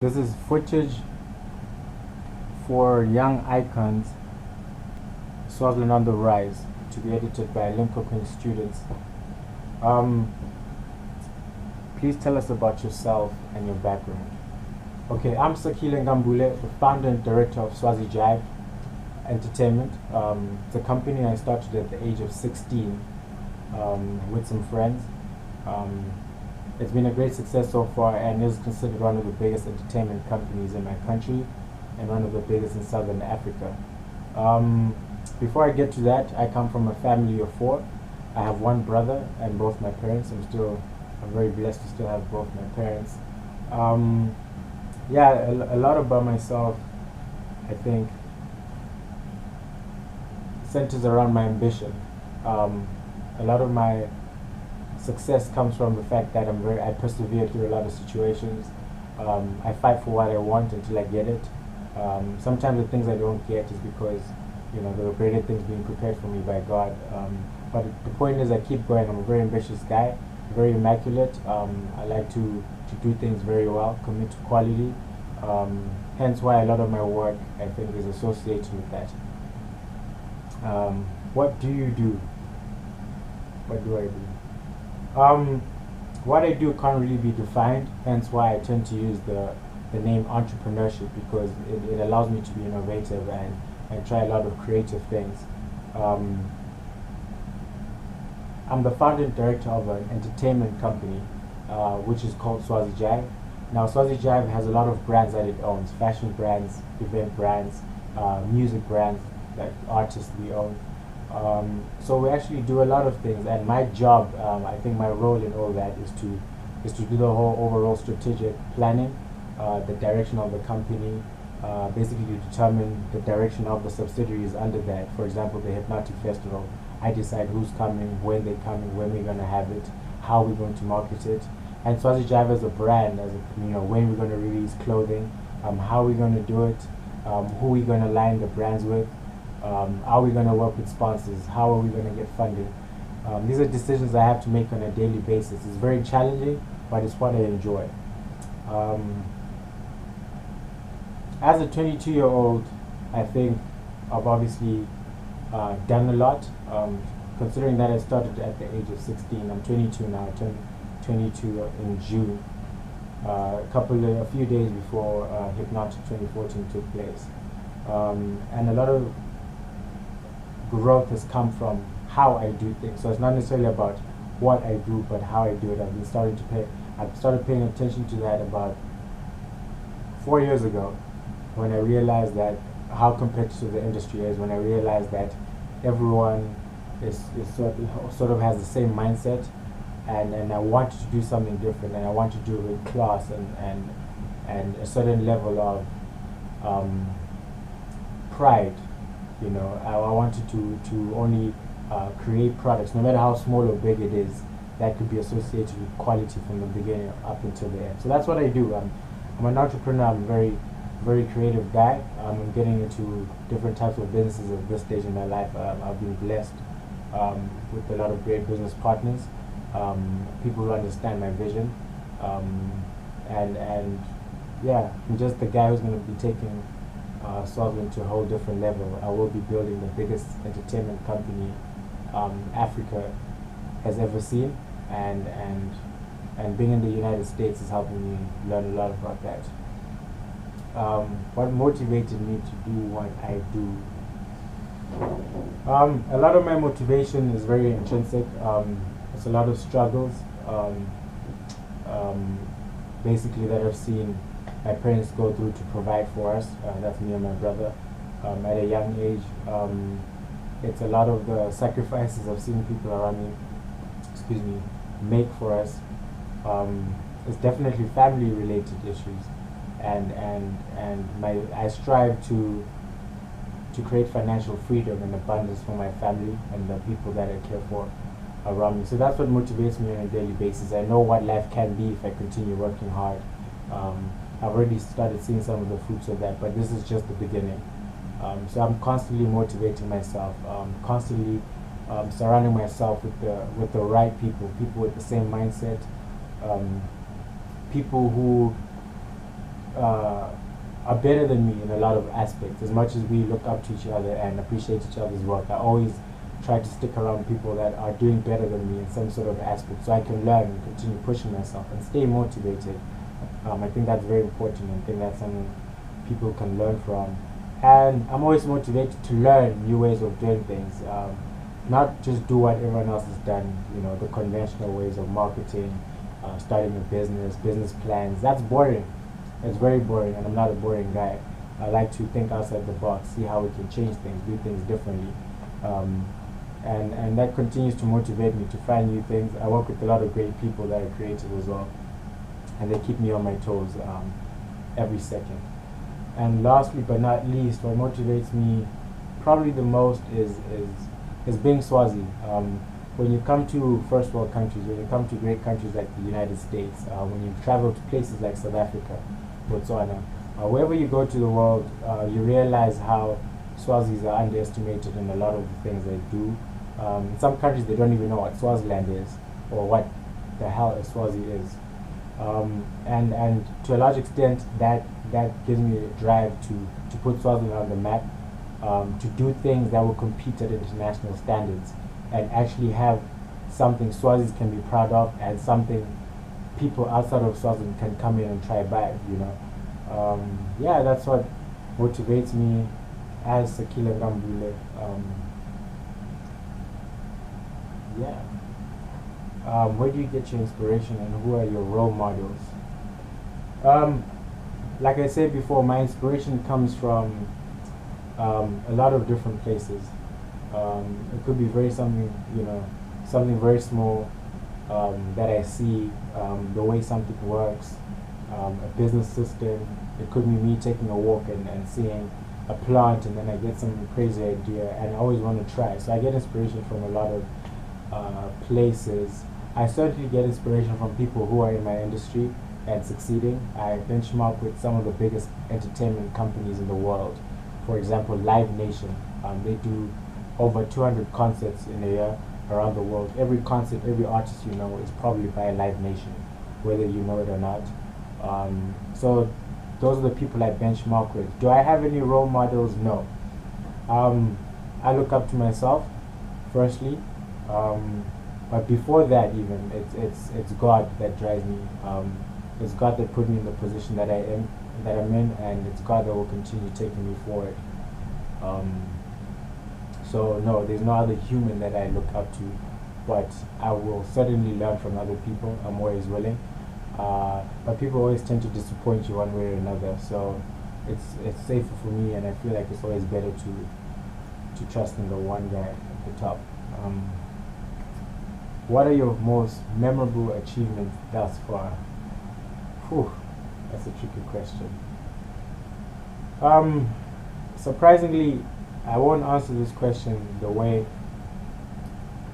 This is footage for Young Icons, Swaziland on the Rise, to be edited by Limpopo students. Um, Please tell us about yourself and your background. Okay, I'm Sakhile Nkambule, the founder and director of Swazi Jive Entertainment. It's a company I started at the age of 16 with some friends. Um, it's been a great success so far and is considered one of the biggest entertainment companies in my country and one of the biggest in Southern Africa. Before I get to that, I come from a family of four. I have one brother and both my parents. I'm very blessed to still have both my parents. Yeah, a lot about myself, I think, centers around my ambition. A lot of my success comes from the fact that I persevere through a lot of situations. I fight for what I want until I get it. Sometimes the things I don't get is because there are greater things being prepared for me by God. But the point is, I keep going. I'm a very ambitious guy, very immaculate. I like to do things very well, commit to quality. Hence why a lot of my work, I think, is associated with that. What do you do? What do I do? What I do can't really be defined, hence why I tend to use the name entrepreneurship, because it allows me to be innovative and try a lot of creative things. I'm the founder and director of an entertainment company, which is called Swazi Jive. Now, Swazi Jive has a lot of brands that it owns: fashion brands, event brands, music brands, like artists we own. So we actually do a lot of things, and my job, I think my role in all that is to do the whole overall strategic planning, the direction of the company, basically to determine the direction of the subsidiaries under that. For example, the Hypnotic Festival, I decide who's coming, when they're coming, when we're going to have it, how we're going to market it. And Swazi Jive as a brand, when we're going to release clothing, how we're going to do it, who we're going to line the brands with, are we going to work with sponsors, how are we going to get funding. These are decisions I have to make on a daily basis. It's very challenging, but it's what I enjoy. As a 22-year-old, I think I've obviously done a lot. Considering that I started at the age of 16, I'm 22 now. I turned 22 in June, a few days before Hypnotic 2014 took place, and a lot of growth has come from how I do things. So it's not necessarily about what I do, but how I do it. I've started paying attention to that about 4 years ago, when I realized that how competitive the industry is. When I realized that everyone is sort of has the same mindset, and I wanted to do something different, and I want to do it with class and a certain level of pride. I wanted to only create products, no matter how small or big it is, that could be associated with quality from the beginning up until the end. So that's what I do. I'm an entrepreneur. I'm a very creative guy. I'm getting into different types of businesses at this stage in my life. I've been blessed with a lot of great business partners, people who understand my vision, and yeah, I'm just the guy who's going to be taking Swaziland to a whole different level. I will be building the biggest entertainment company Africa has ever seen, and being in the United States is helping me learn a lot about that. What motivated me to do what I do? A lot of my motivation is very intrinsic. It's a lot of struggles, basically, that I've seen my parents go through to provide for us. That's me and my brother. At a young age, it's a lot of the sacrifices I've seen people around me, make for us. It's definitely family-related issues, and I strive to create financial freedom and abundance for my family and the people that I care for around me. So that's what motivates me on a daily basis. I know what life can be if I continue working hard. I've already started seeing some of the fruits of that, but this is just the beginning. So I'm constantly motivating myself, constantly surrounding myself with the right people with the same mindset, people who are better than me in a lot of aspects. As much as we look up to each other and appreciate each other's work, I always try to stick around people that are doing better than me in some sort of aspect, so I can learn and continue pushing myself and stay motivated. I think that's very important, and I think that's something people can learn from. And I'm always motivated to learn new ways of doing things, not just do what everyone else has done, the conventional ways of marketing, starting a business plans. That's boring. It's very boring, and I'm not a boring guy. I like to think outside the box, see how we can change things, do things differently. And that continues to motivate me to find new things. I work with a lot of great people that are creative as well, and they keep me on my toes every second. And lastly but not least, what motivates me probably the most is being Swazi. When you come to first world countries, when you come to great countries like the United States, when you travel to places like South Africa, Botswana, wherever you go to the world, you realize how Swazis are underestimated in a lot of the things they do. In some countries, they don't even know what Swaziland is or what the hell a Swazi is. And to a large extent, that gives me a drive to put Swaziland on the map, to do things that will compete at international standards and actually have something Swazis can be proud of, and something people outside of Swaziland can come in and try back, Yeah, that's what motivates me as Sakhile Nkambule. Where do you get your inspiration, and who are your role models? Like I said before, my inspiration comes from a lot of different places. It could be something very small that I see, the way something works, a business system. It could be me taking a walk and seeing a plant, and then I get some crazy idea, and I always want to try. So I get inspiration from a lot of places. I certainly get inspiration from people who are in my industry and succeeding. I benchmark with some of the biggest entertainment companies in the world. For example, Live Nation. They do over 200 concerts in a year around the world. Every concert, every artist is probably by Live Nation, whether you know it or not. So those are the people I benchmark with. Do I have any role models? No. I look up to myself, firstly. But before that, even it's God that drives me. It's God that put me in the position that I'm in, and it's God that will continue taking me forward. So no, there's no other human that I look up to, but I will certainly learn from other people. I'm always willing. But people always tend to disappoint you one way or another. So it's safer for me, and I feel like it's always better to trust in the one guy at the top. What are your most memorable achievements thus far? Whew, that's a tricky question. Surprisingly, I won't answer this question the way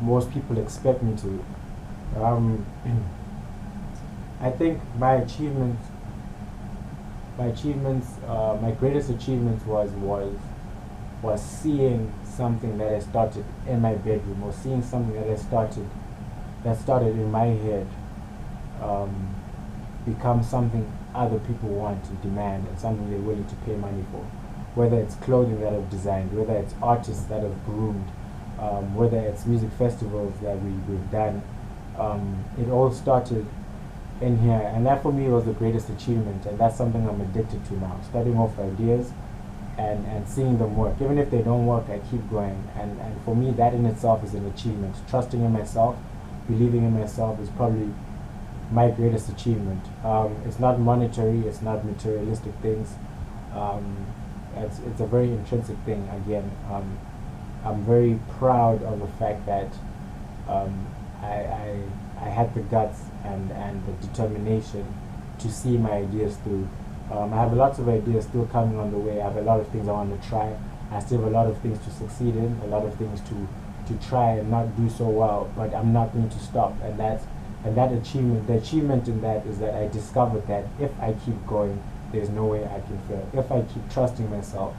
most people expect me to. I think my greatest achievements was seeing something that I started in my bedroom, or seeing something that started in my head, become something other people want and demand, and something they're willing to pay money for. Whether it's clothing that I've designed, whether it's artists that I've groomed, whether it's music festivals that we've done, it all started in here, and that for me was the greatest achievement, and that's something I'm addicted to now. Starting off ideas and seeing them work. Even if they don't work, I keep going, and for me that in itself is an achievement. Trusting in myself, believing in myself is probably my greatest achievement. It's not monetary, it's not materialistic things. It's a very intrinsic thing. Again, I'm very proud of the fact that I had the guts and the determination to see my ideas through. I have lots of ideas still coming on the way. I have a lot of things I want to try. I still have a lot of things to succeed in, a lot of things to try and not do so well, but I'm not going to stop. And that achievement, the achievement in that is that I discovered that if I keep going, there's no way I can fail. If I keep trusting myself,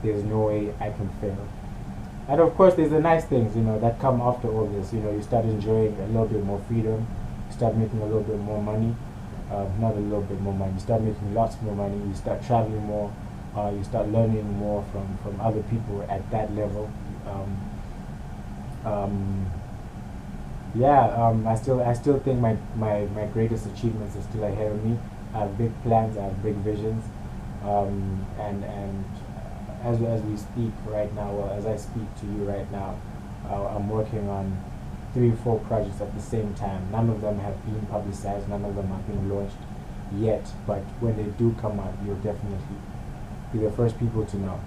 there's no way I can fail. And of course, there's the nice things, that come after all this. You start enjoying a little bit more freedom, you start making a little bit more money. not a little bit more money. You start making lots more money. You start traveling more. You start learning more from other people at that level. Um, I still think my greatest achievements are still ahead of me. I have big plans. I have big visions. And as we speak right now, well, as I speak to you right now, I'm working on 3 or 4 projects at the same time. None of them have been publicized. None of them have been launched yet. But when they do come out, you'll definitely be the first people to know.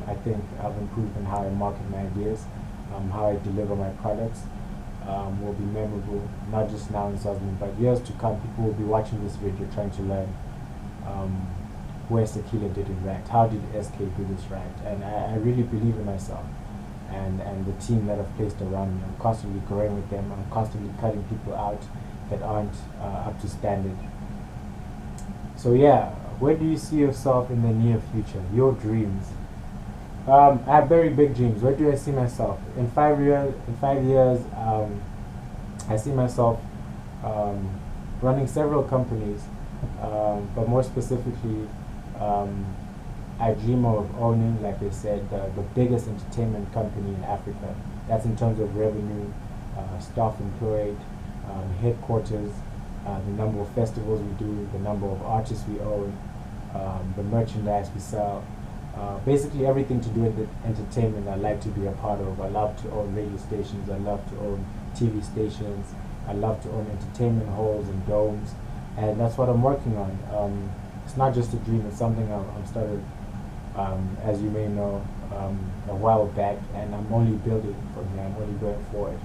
I think I've improved in how I market my ideas, how I deliver my products. Will be memorable, not just now in Swaziland, but years to come. People will be watching this video trying to learn where Sakhile did it right. How did SK do this right? And I really believe in myself and the team that I've placed around me. I'm constantly growing with them. I'm constantly cutting people out that aren't up to standard. So yeah, where do you see yourself in the near future? Your dreams. I have very big dreams. Where do I see myself in 5 years? In 5 years, I see myself running several companies, but more specifically, I dream of owning, like I said, the biggest entertainment company in Africa. That's in terms of revenue, staff employed, headquarters, the number of festivals we do, the number of artists we own, the merchandise we sell. Basically everything to do with entertainment I like to be a part of. I love to own radio stations, I love to own TV stations, I love to own entertainment halls and domes, and that's what I'm working on. It's not just a dream, it's something I'm started, as you may know, a while back, and I'm only building from here, I'm only going forward.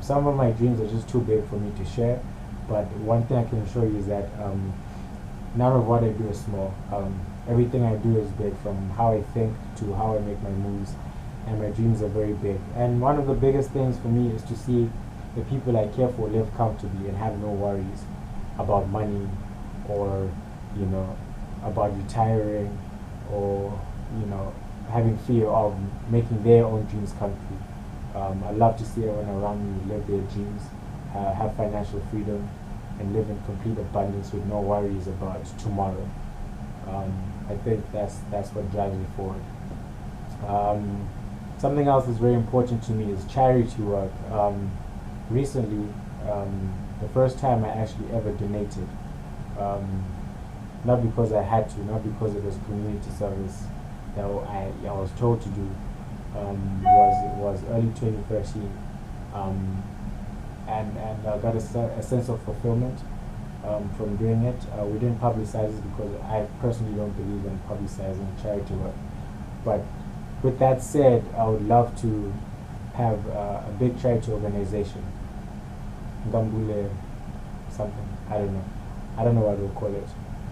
Some of my dreams are just too big for me to share, but one thing I can assure you is that none of what I do is small. Everything I do is big, from how I think to how I make my moves, and my dreams are very big. And one of the biggest things for me is to see the people I care for live comfortably and have no worries about money, or about retiring, or having fear of making their own dreams come true. I love to see everyone around me live their dreams, have financial freedom, and live in complete abundance with no worries about tomorrow. I think that's what drives me forward. Something else that's very important to me is charity work. Recently, the first time I actually ever donated, not because I had to, not because it was community service that I was told to do, was early 2013, and I got a sense of fulfillment from doing it. We didn't publicize it because I personally don't believe in publicizing charity work. But with that said, I would love to have a big charity organization, Nkambule something. I don't know what we'll call it.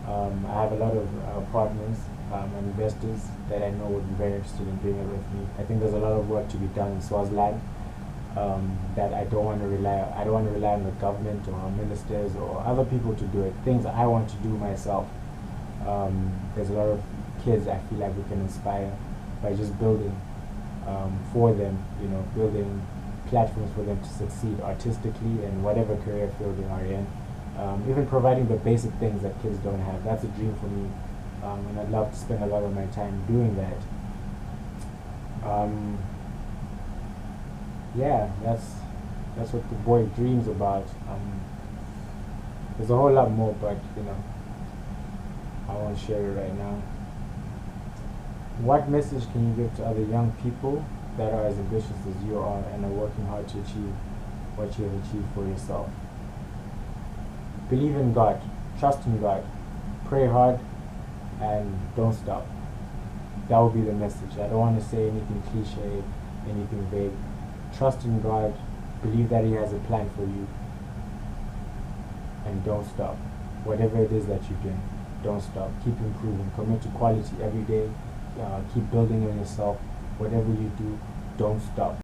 I have a lot of partners and investors that I know would be very interested in doing it with me. I think there's a lot of work to be done in Swaziland. That I don't want to rely on the government or ministers or other people to do it. Things I want to do myself. There's a lot of kids I feel like we can inspire by just building for them, building platforms for them to succeed artistically in whatever career field they are in. Even providing the basic things that kids don't have. That's a dream for me, and I'd love to spend a lot of my time doing that. Yeah, that's what the boy dreams about. There's a whole lot more, but I won't share it right now. What message can you give to other young people that are as ambitious as you are and are working hard to achieve what you have achieved for yourself? Believe in God, trust in God, pray hard, and don't stop. That will be the message. I don't want to say anything cliche, anything vague. Trust in God, believe that He has a plan for you, and don't stop. Whatever it is that you're doing, don't stop. Keep improving, commit to quality every day, keep building on yourself. Whatever you do, don't stop.